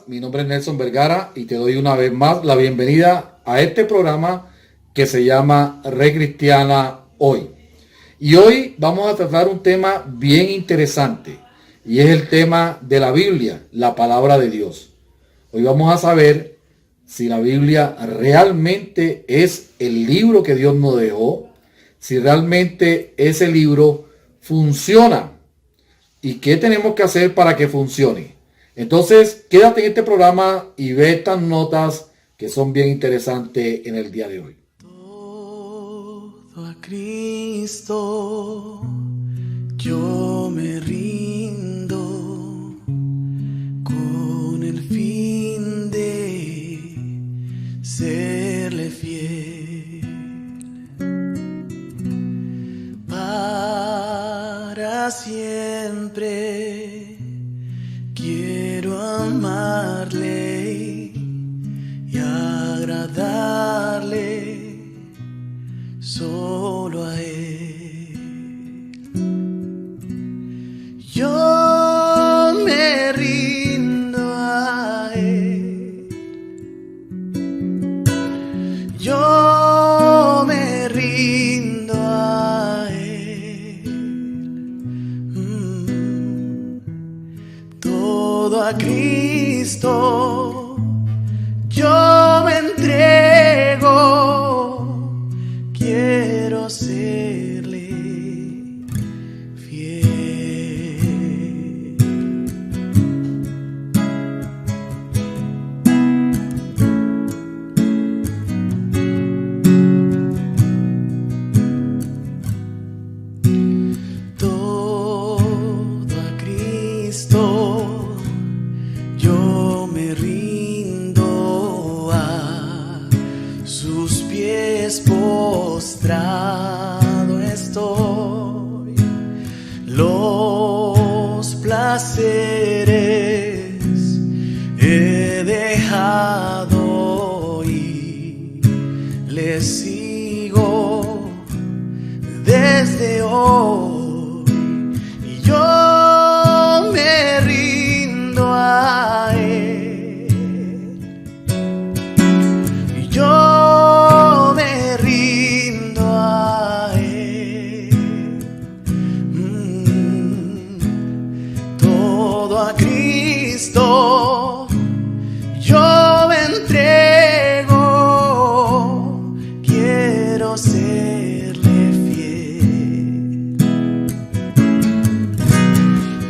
mi nombre es Nelson Vergara y te doy una vez más la bienvenida a este programa que se llama Red Cristiana Hoy. Y hoy vamos a tratar un tema bien interesante y es el tema de la Biblia, la palabra de Dios. Hoy vamos a saber si la Biblia realmente es el libro que Dios nos dejó, si realmente ese libro funciona y qué tenemos que hacer para que funcione. Entonces, quédate en este programa y ve estas notas que son bien interesantes en el día de hoy. Todo a Cristo yo me rindo con el fin de serle fiel para siempre. Quiero amarle y agradarle solo a Él. Yo me rindo a Él. Yo me rindo a Él. Todo a Cristo yo me entrego, quiero serle fiel. Todo a Cristo yo me rindo, a sus pies postrado estoy. Los placeres he dejado y les sigo desde hoy. Y yo me rindo a Él. Y yo me rindo a Él. Todo a Cristo yo me entrego, quiero serle fiel.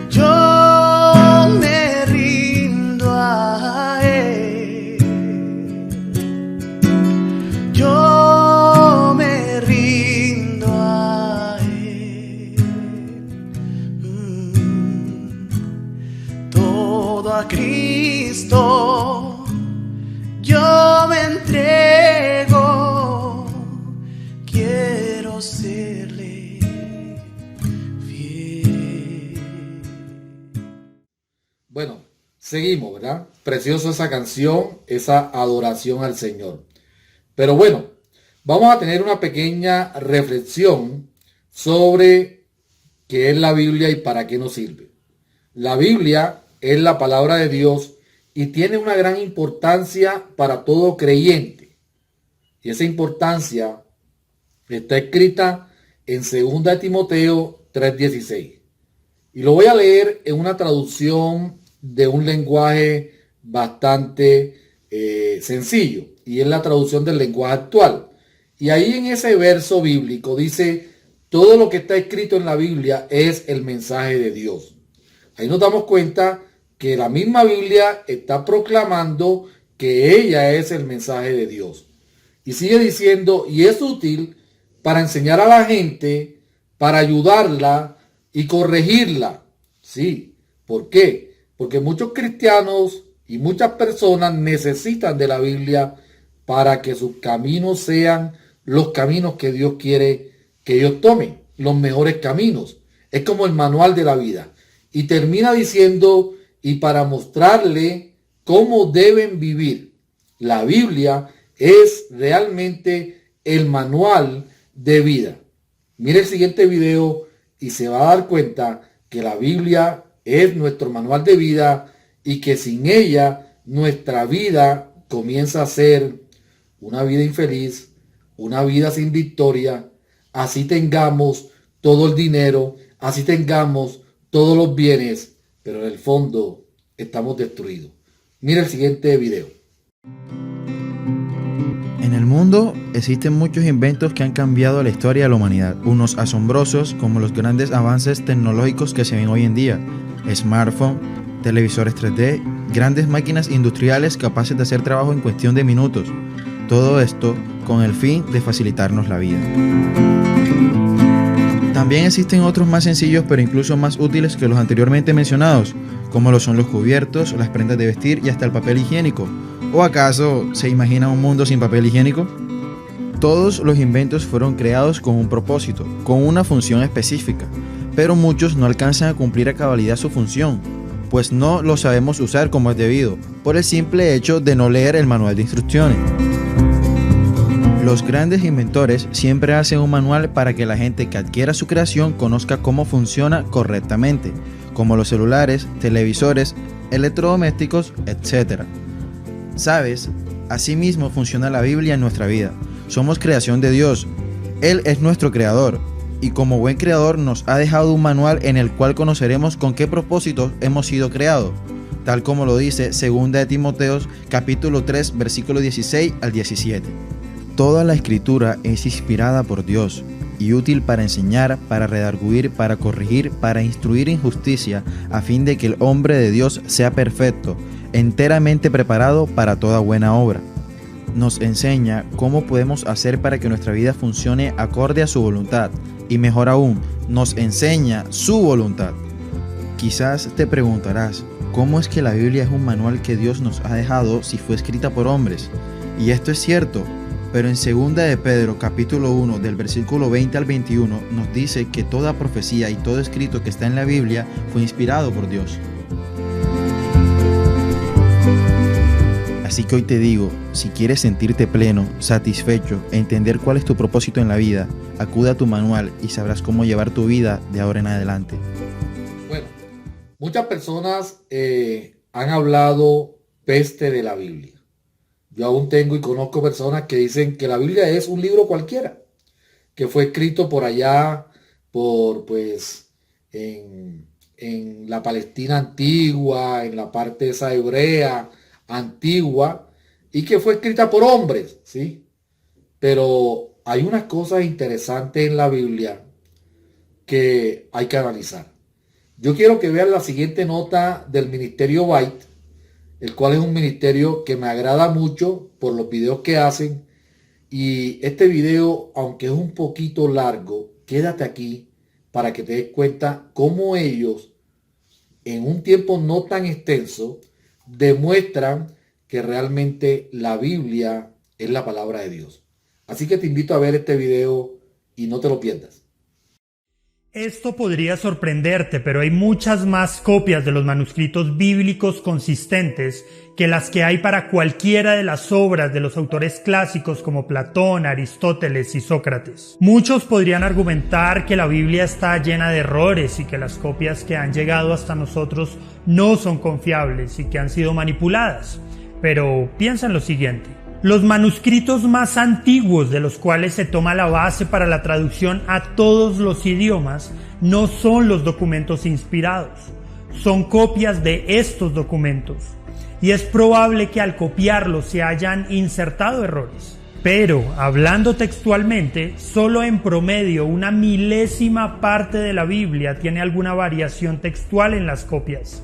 Yo me rindo a Él. Yo me rindo a Él. Todo a Cristo yo me entrego, quiero serle fiel. Bueno, seguimos, ¿verdad? Preciosa esa canción, esa adoración al Señor. Pero bueno, vamos a tener una pequeña reflexión sobre qué es la Biblia y para qué nos sirve. La Biblia es la palabra de Dios y tiene una gran importancia para todo creyente. Y esa importancia está escrita en 2 Timoteo 3:16. Y lo voy a leer en una traducción de un lenguaje bastante sencillo. Y es la traducción del lenguaje actual. Y ahí en ese verso bíblico dice, todo lo que está escrito en la Biblia es el mensaje de Dios. Ahí nos damos cuenta que la misma Biblia está proclamando que ella es el mensaje de Dios. Y sigue diciendo, y es útil para enseñar a la gente, para ayudarla y corregirla. Sí, ¿por qué? Porque muchos cristianos y muchas personas necesitan de la Biblia para que sus caminos sean los caminos que Dios quiere que ellos tomen, los mejores caminos. Es como el manual de la vida. Y termina diciendo, y para mostrarle cómo deben vivir. La Biblia es realmente el manual de vida. Mire el siguiente video y se va a dar cuenta que la Biblia es nuestro manual de vida y que sin ella nuestra vida comienza a ser una vida infeliz, una vida sin victoria, así tengamos todo el dinero, así tengamos todos los bienes, pero en el fondo estamos destruidos. Mira el siguiente video. En el mundo existen muchos inventos que han cambiado la historia de la humanidad, unos asombrosos como los grandes avances tecnológicos que se ven hoy en día, smartphone, televisores 3D, grandes máquinas industriales capaces de hacer trabajo en cuestión de minutos, todo esto con el fin de facilitarnos la vida. También existen otros más sencillos pero incluso más útiles que los anteriormente mencionados, como lo son los cubiertos, las prendas de vestir y hasta el papel higiénico. ¿O acaso se imagina un mundo sin papel higiénico? Todos los inventos fueron creados con un propósito, con una función específica, pero muchos no alcanzan a cumplir a cabalidad su función, pues no lo sabemos usar como es debido, por el simple hecho de no leer el manual de instrucciones. Los grandes inventores siempre hacen un manual para que la gente que adquiera su creación conozca cómo funciona correctamente, como los celulares, televisores, electrodomésticos, etc. ¿Sabes? Asimismo funciona la Biblia en nuestra vida. Somos creación de Dios. Él es nuestro creador. Y como buen creador nos ha dejado un manual en el cual conoceremos con qué propósitos hemos sido creados, tal como lo dice 2 de Timoteo capítulo 3 versículo 16 al 17. Toda la escritura es inspirada por Dios y útil para enseñar, para redarguir, para corregir, para instruir en justicia, a fin de que el hombre de Dios sea perfecto, enteramente preparado para toda buena obra. Nos enseña cómo podemos hacer para que nuestra vida funcione acorde a su voluntad, y mejor aún, nos enseña su voluntad. Quizás te preguntarás, ¿cómo es que la Biblia es un manual que Dios nos ha dejado si fue escrita por hombres? Y esto es cierto, pero en 2 de Pedro capítulo 1 del versículo 20 al 21 nos dice que toda profecía y todo escrito que está en la Biblia fue inspirado por Dios. Así que hoy te digo, si quieres sentirte pleno, satisfecho e entender cuál es tu propósito en la vida, acude a tu manual y sabrás cómo llevar tu vida de ahora en adelante. Bueno, muchas personas han hablado peste de la Biblia. Yo aún tengo y conozco personas que dicen que la Biblia es un libro cualquiera, que fue escrito por allá, en la Palestina antigua, en la parte esa hebrea antigua, y que fue escrita por hombres, ¿sí? Pero hay unas cosas interesantes en la Biblia que hay que analizar. Yo quiero que vean la siguiente nota del Ministerio Byte, el cual es un ministerio que me agrada mucho por los videos que hacen. Y este video, aunque es un poquito largo, quédate aquí para que te des cuenta cómo ellos, en un tiempo no tan extenso, demuestran que realmente la Biblia es la palabra de Dios. Así que te invito a ver este video y no te lo pierdas. Esto podría sorprenderte, pero hay muchas más copias de los manuscritos bíblicos consistentes que las que hay para cualquiera de las obras de los autores clásicos como Platón, Aristóteles y Sócrates. Muchos podrían argumentar que la Biblia está llena de errores y que las copias que han llegado hasta nosotros no son confiables y que han sido manipuladas. Pero piensa en lo siguiente. Los manuscritos más antiguos de los cuales se toma la base para la traducción a todos los idiomas no son los documentos inspirados, son copias de estos documentos. Y es probable que al copiarlos se hayan insertado errores. Pero, hablando textualmente, solo en promedio 1/1000ª parte de la Biblia tiene alguna variación textual en las copias.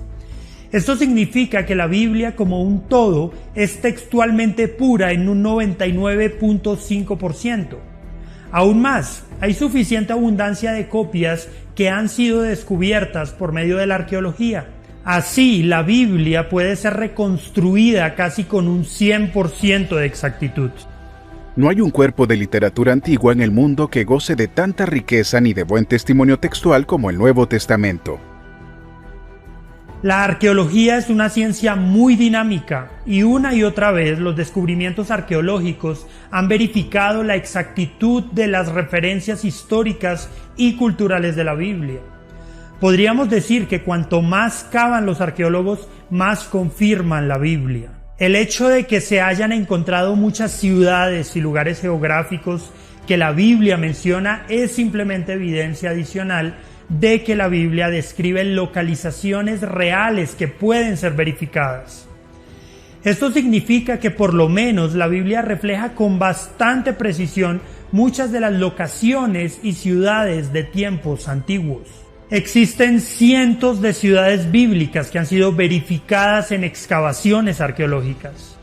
Esto significa que la Biblia como un todo es textualmente pura en un 99.5%. Aún más, hay suficiente abundancia de copias que han sido descubiertas por medio de la arqueología. Así, la Biblia puede ser reconstruida casi con un 100% de exactitud. No hay un cuerpo de literatura antigua en el mundo que goce de tanta riqueza ni de buen testimonio textual como el Nuevo Testamento. La arqueología es una ciencia muy dinámica y una y otra vez los descubrimientos arqueológicos han verificado la exactitud de las referencias históricas y culturales de la Biblia. Podríamos decir que cuanto más cavan los arqueólogos, más confirman la Biblia. El hecho de que se hayan encontrado muchas ciudades y lugares geográficos que la Biblia menciona es simplemente evidencia adicional de que la Biblia describe localizaciones reales que pueden ser verificadas. Esto significa que por lo menos la Biblia refleja con bastante precisión muchas de las locaciones y ciudades de tiempos antiguos. Existen cientos de ciudades bíblicas que han sido verificadas en excavaciones arqueológicas.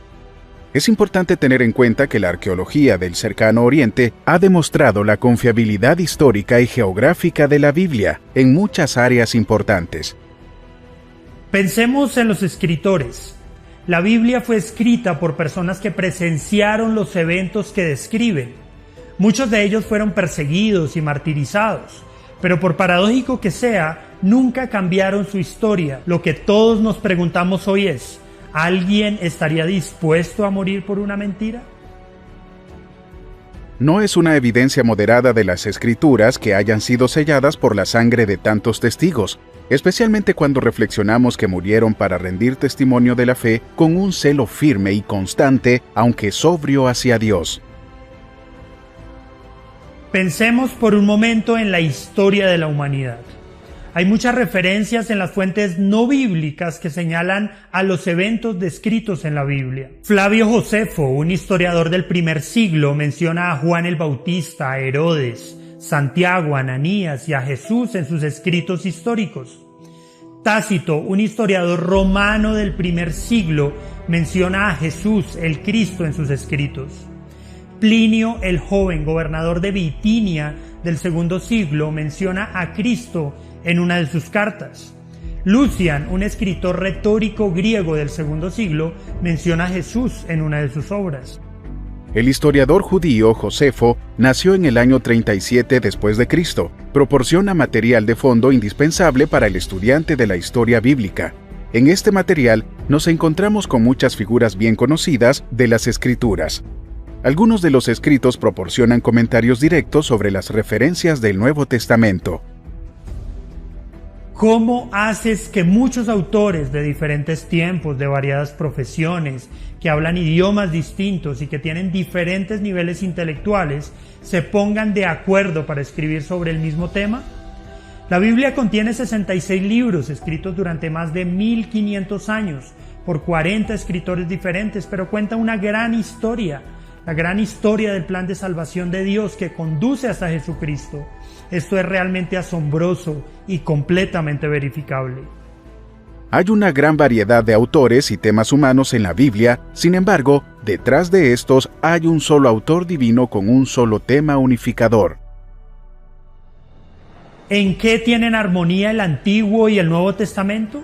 Es importante tener en cuenta que la arqueología del Cercano Oriente ha demostrado la confiabilidad histórica y geográfica de la Biblia en muchas áreas importantes. Pensemos en los escritores. La Biblia fue escrita por personas que presenciaron los eventos que describen. Muchos de ellos fueron perseguidos y martirizados, pero por paradójico que sea, nunca cambiaron su historia. Lo que todos nos preguntamos hoy es, ¿alguien estaría dispuesto a morir por una mentira? No es una evidencia moderada de las Escrituras que hayan sido selladas por la sangre de tantos testigos, especialmente cuando reflexionamos que murieron para rendir testimonio de la fe con un celo firme y constante, aunque sobrio hacia Dios. Pensemos por un momento en la historia de la humanidad. Hay muchas referencias en las fuentes no bíblicas que señalan a los eventos descritos en la Biblia. Flavio Josefo, un historiador del primer siglo, menciona a Juan el Bautista, a Herodes, Santiago, Ananías y a Jesús en sus escritos históricos. Tácito, un historiador romano del primer siglo, menciona a Jesús, el Cristo, en sus escritos. Plinio el Joven, gobernador de Bitinia del segundo siglo, menciona a Cristo en una de sus cartas. Lucian, un escritor retórico griego del segundo siglo, menciona a Jesús en una de sus obras. El historiador judío Josefo nació en el año 37 después de Cristo. Proporciona material de fondo indispensable para el estudiante de la historia bíblica. En este material nos encontramos con muchas figuras bien conocidas de las Escrituras. Algunos de los escritos proporcionan comentarios directos sobre las referencias del Nuevo Testamento. ¿Cómo haces que muchos autores de diferentes tiempos, de variadas profesiones, que hablan idiomas distintos y que tienen diferentes niveles intelectuales, se pongan de acuerdo para escribir sobre el mismo tema? La Biblia contiene 66 libros escritos durante más de 1500 años por 40 escritores diferentes, pero cuenta una gran historia. La gran historia del plan de salvación de Dios que conduce hasta Jesucristo. Esto es realmente asombroso y completamente verificable. Hay una gran variedad de autores y temas humanos en la Biblia, sin embargo, detrás de estos hay un solo autor divino con un solo tema unificador. ¿En qué tienen armonía el Antiguo y el Nuevo Testamento?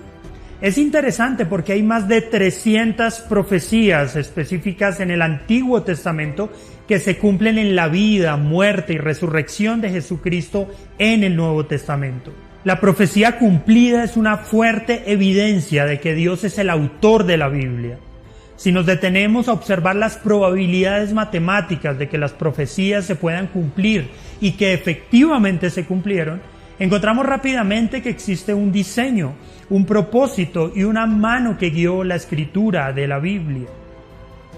Es interesante porque hay más de 300 profecías específicas en el Antiguo Testamento que se cumplen en la vida, muerte y resurrección de Jesucristo en el Nuevo Testamento. La profecía cumplida es una fuerte evidencia de que Dios es el autor de la Biblia. Si nos detenemos a observar las probabilidades matemáticas de que las profecías se puedan cumplir y que efectivamente se cumplieron, encontramos rápidamente que existe un diseño, un propósito y una mano que guió la escritura de la Biblia.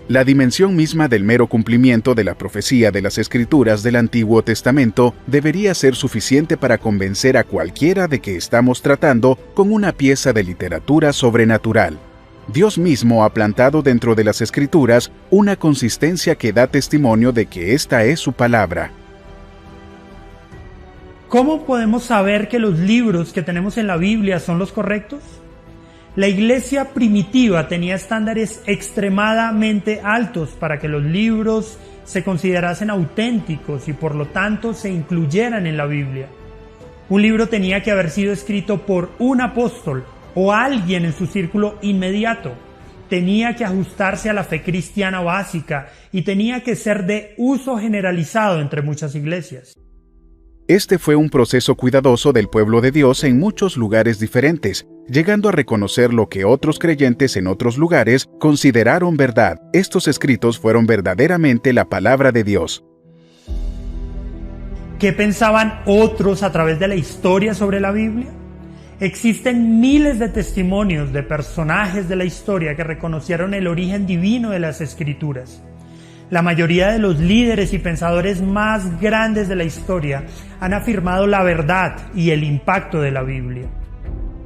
La dimensión misma del mero cumplimiento de la profecía de las Escrituras del Antiguo Testamento debería ser suficiente para convencer a cualquiera de que estamos tratando con una pieza de literatura sobrenatural. Dios mismo ha plantado dentro de las Escrituras una consistencia que da testimonio de que esta es su palabra. ¿Cómo podemos saber que los libros que tenemos en la Biblia son los correctos? La iglesia primitiva tenía estándares extremadamente altos para que los libros se considerasen auténticos y por lo tanto se incluyeran en la Biblia. Un libro tenía que haber sido escrito por un apóstol o alguien en su círculo inmediato. Tenía que ajustarse a la fe cristiana básica y tenía que ser de uso generalizado entre muchas iglesias. Este fue un proceso cuidadoso del pueblo de Dios en muchos lugares diferentes, llegando a reconocer lo que otros creyentes en otros lugares consideraron verdad. Estos escritos fueron verdaderamente la palabra de Dios. ¿Qué pensaban otros a través de la historia sobre la Biblia? Existen miles de testimonios de personajes de la historia que reconocieron el origen divino de las Escrituras. La mayoría de los líderes y pensadores más grandes de la historia han afirmado la verdad y el impacto de la Biblia.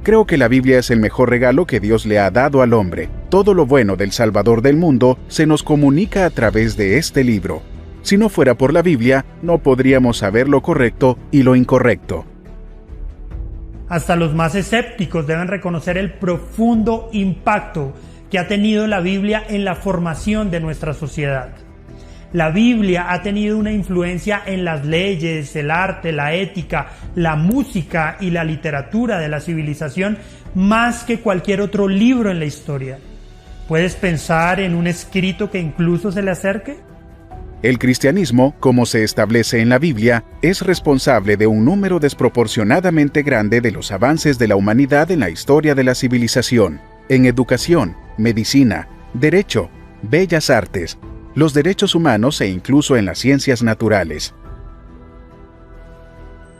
Creo que la Biblia es el mejor regalo que Dios le ha dado al hombre. Todo lo bueno del Salvador del mundo se nos comunica a través de este libro. Si no fuera por la Biblia, no podríamos saber lo correcto y lo incorrecto. Hasta los más escépticos deben reconocer el profundo impacto que ha tenido la Biblia en la formación de nuestra sociedad. La Biblia ha tenido una influencia en las leyes, el arte, la ética, la música y la literatura de la civilización más que cualquier otro libro en la historia. ¿Puedes pensar en un escrito que incluso se le acerque? El cristianismo, como se establece en la Biblia, es responsable de un número desproporcionadamente grande de los avances de la humanidad en la historia de la civilización, en educación, medicina, derecho, bellas artes, los derechos humanos e incluso en las ciencias naturales.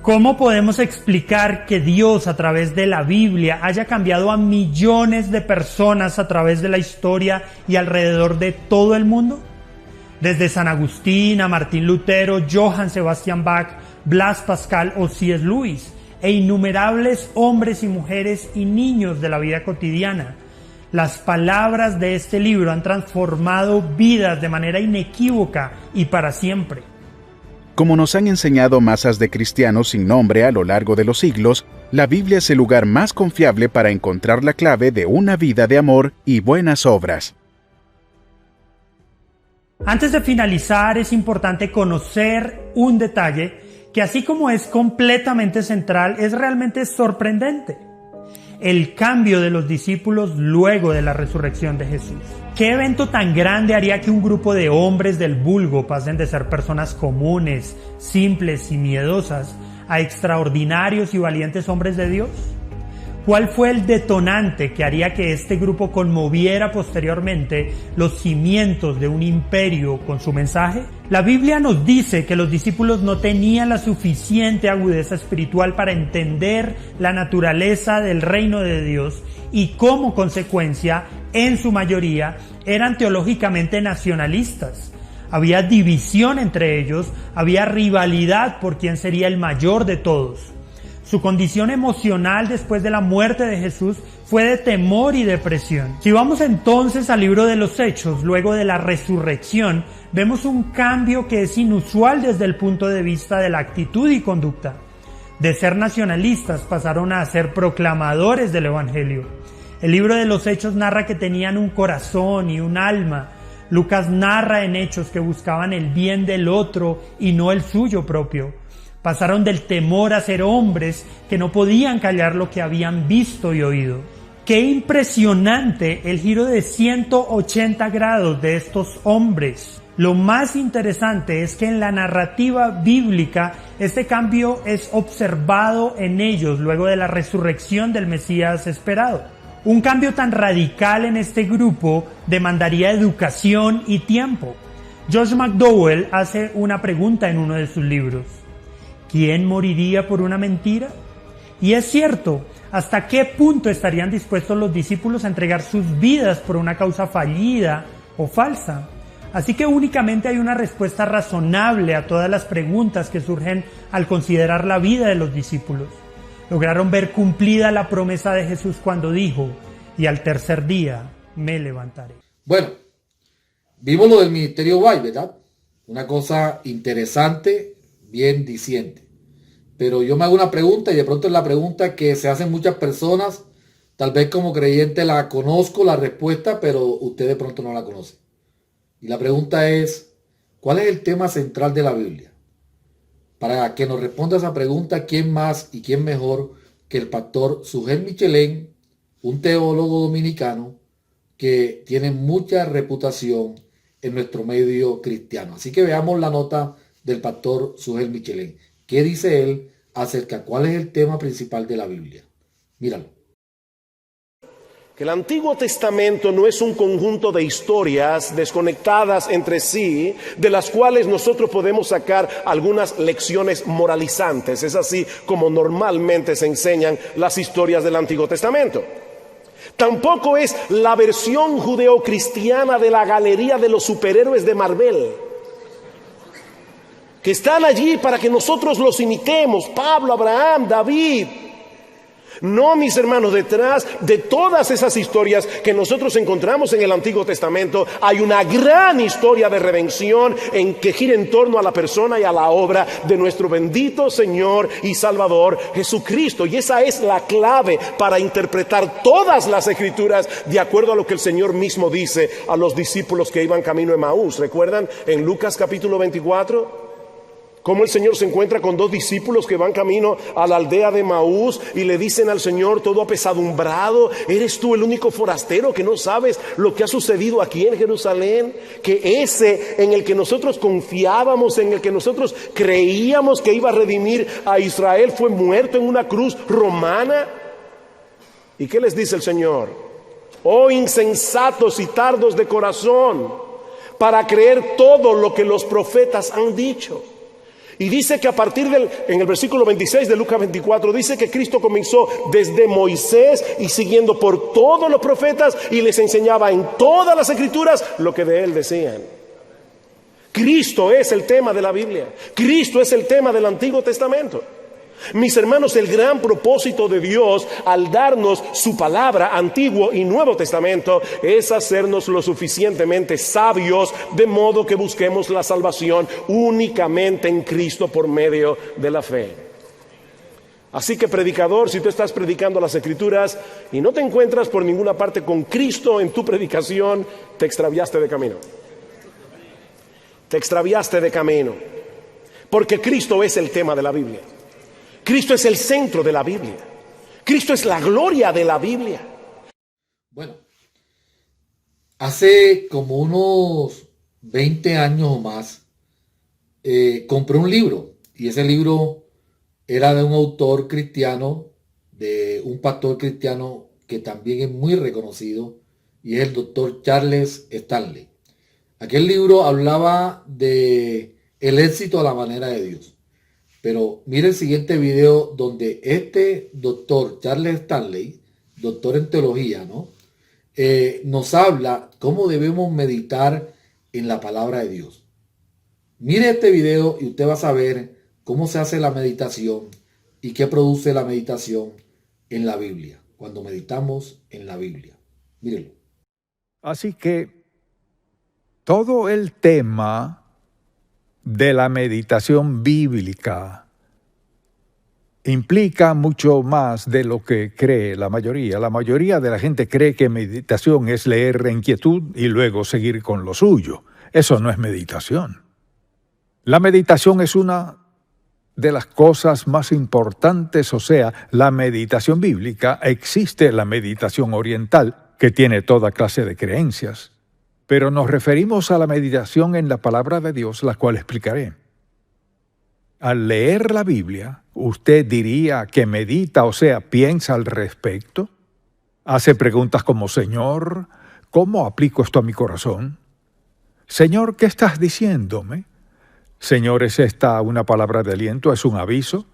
¿Cómo podemos explicar que Dios a través de la Biblia haya cambiado a millones de personas a través de la historia y alrededor de todo el mundo? Desde San Agustín a Martín Lutero, Johann Sebastian Bach, Blas Pascal o C.S. Lewis, e innumerables hombres y mujeres y niños de la vida cotidiana. Las palabras de este libro han transformado vidas de manera inequívoca y para siempre. Como nos han enseñado masas de cristianos sin nombre a lo largo de los siglos, la Biblia es el lugar más confiable para encontrar la clave de una vida de amor y buenas obras. Antes de finalizar, es importante conocer un detalle que, así como es completamente central, es realmente sorprendente. El cambio de los discípulos luego de la resurrección de Jesús. ¿Qué evento tan grande haría que un grupo de hombres del vulgo pasen de ser personas comunes, simples y miedosas a extraordinarios y valientes hombres de Dios? ¿Cuál fue el detonante que haría que este grupo conmoviera posteriormente los cimientos de un imperio con su mensaje? La Biblia nos dice que los discípulos no tenían la suficiente agudeza espiritual para entender la naturaleza del reino de Dios y, como consecuencia, en su mayoría, eran teológicamente nacionalistas. Había división entre ellos, había rivalidad por quién sería el mayor de todos. Su condición emocional después de la muerte de Jesús fue de temor y depresión. Si vamos entonces al libro de los Hechos, luego de la resurrección, vemos un cambio que es inusual desde el punto de vista de la actitud y conducta. De ser nacionalistas pasaron a ser proclamadores del Evangelio. El libro de los Hechos narra que tenían un corazón y un alma. Lucas narra en Hechos que buscaban el bien del otro y no el suyo propio. Pasaron del temor a ser hombres que no podían callar lo que habían visto y oído. ¡Qué impresionante el giro de 180 grados de estos hombres! Lo más interesante es que en la narrativa bíblica este cambio es observado en ellos luego de la resurrección del Mesías esperado. Un cambio tan radical en este grupo demandaría educación y tiempo. Josh McDowell hace una pregunta en uno de sus libros. ¿Quién moriría por una mentira? Y es cierto, ¿hasta qué punto estarían dispuestos los discípulos a entregar sus vidas por una causa fallida o falsa? Así que únicamente hay una respuesta razonable a todas las preguntas que surgen al considerar la vida de los discípulos. Lograron ver cumplida la promesa de Jesús cuando dijo, y al tercer día me levantaré. Bueno, vimos lo del ministerio White, ¿verdad? Una cosa interesante, bien diciente. Pero yo me hago una pregunta, y de pronto es la pregunta que se hacen muchas personas. Tal vez como creyente la conozco la respuesta, pero usted de pronto no la conoce. Y la pregunta es, ¿cuál es el tema central de la Biblia? Para que nos responda esa pregunta, ¿quién más y quién mejor que el pastor Sugel Michelén, un teólogo dominicano que tiene mucha reputación en nuestro medio cristiano? Así que veamos la nota del pastor Sugel Michelén. ¿Qué dice él acerca de cuál es el tema principal de la Biblia? Míralo. que el Antiguo Testamento no es un conjunto de historias desconectadas entre sí, de las cuales nosotros podemos sacar algunas lecciones moralizantes. Es así como normalmente se enseñan las historias del Antiguo Testamento. Tampoco es la versión judeocristiana de la galería de los superhéroes de Marvel, que están allí para que nosotros los imitemos: Pablo, Abraham, David. No, mis hermanos, detrás de todas esas historias que nosotros encontramos en el Antiguo Testamento hay una gran historia de redención en que gira en torno a la persona y a la obra de nuestro bendito Señor y Salvador Jesucristo. Y esa es la clave para interpretar todas las Escrituras de acuerdo a lo que el Señor mismo dice a los discípulos que iban camino a Emaús. ¿Recuerdan en Lucas capítulo 24? Cómo el Señor se encuentra con dos discípulos que van camino a la aldea de Emaús y le dicen al Señor, todo apesadumbrado: ¿eres tú el único forastero que no sabes lo que ha sucedido aquí en Jerusalén? Que ese en el que nosotros confiábamos, en el que nosotros creíamos que iba a redimir a Israel, fue muerto en una cruz romana. ¿Y qué les dice el Señor? Oh insensatos y tardos de corazón, para creer todo lo que los profetas han dicho. Y dice que a partir en el versículo 26 de Lucas 24, dice que Cristo comenzó desde Moisés y siguiendo por todos los profetas y les enseñaba en todas las Escrituras lo que de él decían. Cristo es el tema de la Biblia. Cristo es el tema del Antiguo Testamento. Mis hermanos, el gran propósito de Dios al darnos su palabra, Antiguo y Nuevo Testamento, es hacernos lo suficientemente sabios de modo que busquemos la salvación únicamente en Cristo por medio de la fe. Así que, predicador, si tú estás predicando las Escrituras y no te encuentras por ninguna parte con Cristo en tu predicación, te extraviaste de camino. Te extraviaste de camino. Porque Cristo es el tema de la Biblia. Cristo es el centro de la Biblia. Cristo es la gloria de la Biblia. Bueno, hace como unos 20 años o más, compré un libro. Y ese libro era de un autor cristiano, de un pastor cristiano que también es muy reconocido, y es el doctor Charles Stanley. Aquel libro hablaba de el éxito a la manera de Dios. Pero mire el siguiente video donde este doctor Charles Stanley, doctor en teología, ¿no? Nos habla cómo debemos meditar en la palabra de Dios. Mire este video y usted va a saber cómo se hace la meditación y qué produce la meditación en la Biblia, cuando meditamos en la Biblia. Mírelo. Así que todo el tema de la meditación bíblica implica mucho más de lo que cree la mayoría. La mayoría de la gente cree que meditación es leer en quietud y luego seguir con lo suyo. Eso no es meditación. La meditación es una de las cosas más importantes, o sea, la meditación bíblica. Existe la meditación oriental, que tiene toda clase de creencias. Pero nos referimos a la meditación en la palabra de Dios, la cual explicaré. Al leer la Biblia, usted diría que medita, o sea, piensa al respecto. Hace preguntas como: Señor, ¿cómo aplico esto a mi corazón? Señor, ¿qué estás diciéndome? Señor, ¿es esta una palabra de aliento? ¿Es un aviso?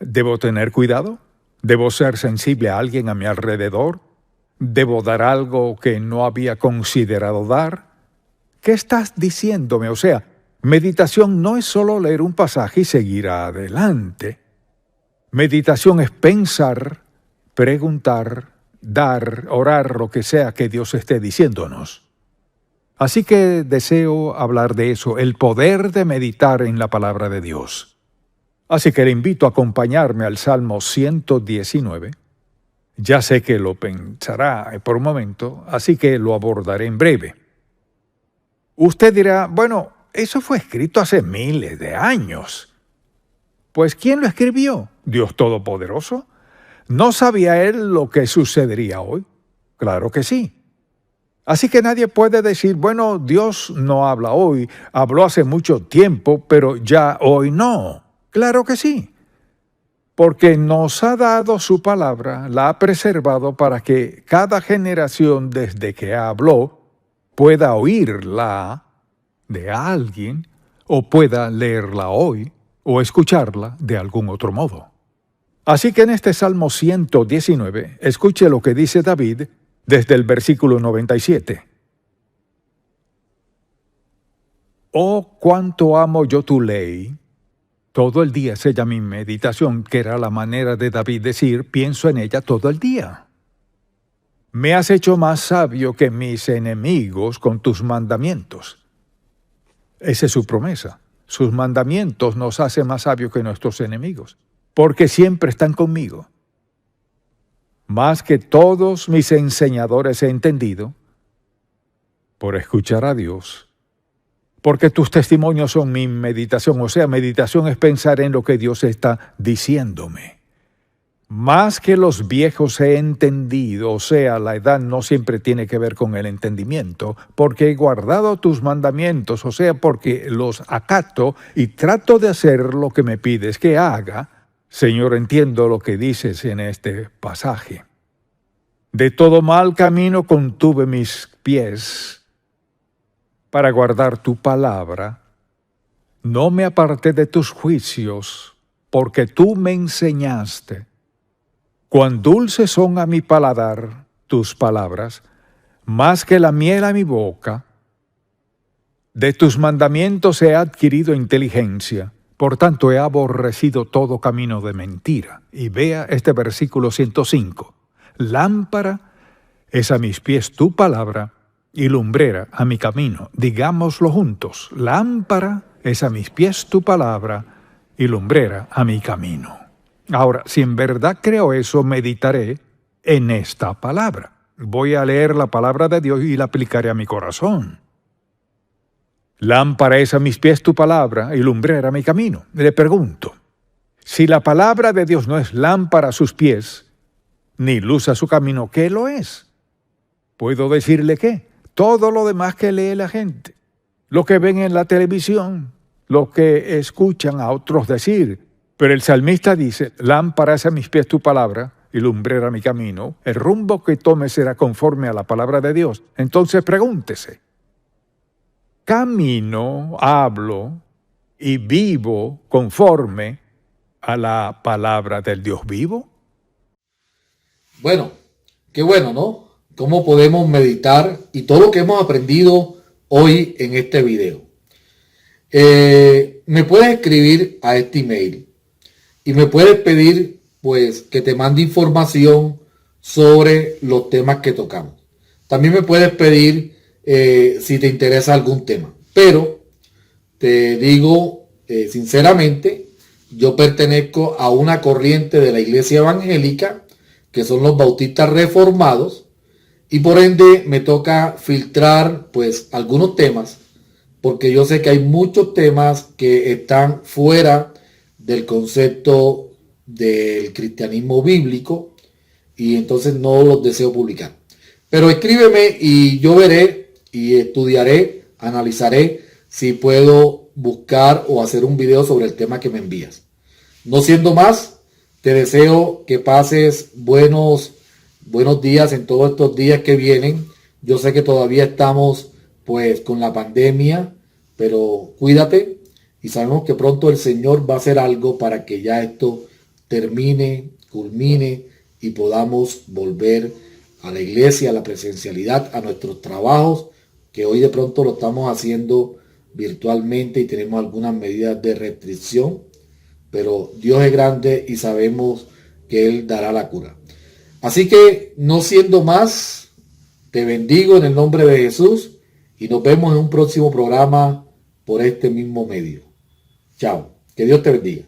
¿Debo tener cuidado? ¿Debo ser sensible a alguien a mi alrededor? ¿Debo dar algo que no había considerado dar? ¿Qué estás diciéndome? O sea, meditación no es solo leer un pasaje y seguir adelante. Meditación es pensar, preguntar, dar, orar, lo que sea que Dios esté diciéndonos. Así que deseo hablar de eso, el poder de meditar en la palabra de Dios. Así que le invito a acompañarme al Salmo 119. Ya sé que lo pensará por un momento, así que lo abordaré en breve. Usted dirá: bueno, eso fue escrito hace miles de años. Pues ¿quién lo escribió? ¿Dios Todopoderoso? ¿No sabía él lo que sucedería hoy? Claro que sí. Así que nadie puede decir: bueno, Dios no habla hoy, habló hace mucho tiempo, pero ya hoy no. Claro que sí. porque nos ha dado su palabra, la ha preservado para que cada generación desde que habló pueda oírla de alguien o pueda leerla hoy o escucharla de algún otro modo. Así que en este Salmo 119, escuche lo que dice David desde el versículo 97. Oh, cuánto amo yo tu ley. Todo el día es ella mi meditación, que era la manera de David decir, pienso en ella todo el día. Me has hecho más sabio que mis enemigos con tus mandamientos. Esa es su promesa. Sus mandamientos nos hacen más sabios que nuestros enemigos, porque siempre están conmigo. Más que todos mis enseñadores he entendido, por escuchar a Dios, porque tus testimonios son mi meditación. O sea, meditación es pensar en lo que Dios está diciéndome. Más que los viejos he entendido, o sea, la edad no siempre tiene que ver con el entendimiento, porque he guardado tus mandamientos, o sea, porque los acato y trato de hacer lo que me pides que haga. Señor, entiendo lo que dices en este pasaje. De todo mal camino contuve mis pies para guardar tu palabra. No me aparté de tus juicios, porque tú me enseñaste. Cuán dulces son a mi paladar tus palabras, más que la miel a mi boca. De tus mandamientos he adquirido inteligencia, por tanto he aborrecido todo camino de mentira. Y vea este versículo 105. Lámpara es a mis pies tu palabra, y lumbrera a mi camino. Digámoslo juntos. Lámpara es a mis pies tu palabra, y lumbrera a mi camino. Ahora, si en verdad creo eso, meditaré en esta palabra. Voy a leer la palabra de Dios y la aplicaré a mi corazón. Lámpara es a mis pies tu palabra, y lumbrera a mi camino. Le pregunto, si la palabra de Dios no es lámpara a sus pies, ni luz a su camino, ¿qué lo es? ¿Puedo decirle qué? Todo lo demás que lee la gente, lo que ven en la televisión, lo que escuchan a otros decir. Pero el salmista dice, lámpara es a mis pies tu palabra y lumbrera mi camino. El rumbo que tome será conforme a la palabra de Dios. Entonces pregúntese, ¿camino, hablo y vivo conforme a la palabra del Dios vivo? Bueno, qué bueno, ¿no? Cómo podemos meditar y todo lo que hemos aprendido hoy en este video. Me puedes escribir a este email y me puedes pedir pues que te mande información sobre los temas que tocamos. También me puedes pedir si te interesa algún tema. Pero te digo sinceramente, yo pertenezco a una corriente de la iglesia evangélica que son los bautistas reformados. Y por ende me toca filtrar pues algunos temas, porque yo sé que hay muchos temas que están fuera del concepto del cristianismo bíblico y entonces no los deseo publicar. Pero escríbeme y yo veré y estudiaré, analizaré si puedo buscar o hacer un video sobre el tema que me envías. No siendo más, te deseo que pases buenos días en todos estos días que vienen. Yo sé que todavía estamos pues con la pandemia, pero cuídate y sabemos que pronto el Señor va a hacer algo para que ya esto termine, culmine y podamos volver a la iglesia, a la presencialidad, a nuestros trabajos, que hoy de pronto lo estamos haciendo virtualmente y tenemos algunas medidas de restricción, pero Dios es grande y sabemos que Él dará la cura. Así que, no siendo más, te bendigo en el nombre de Jesús y nos vemos en un próximo programa por este mismo medio. Chao, que Dios te bendiga.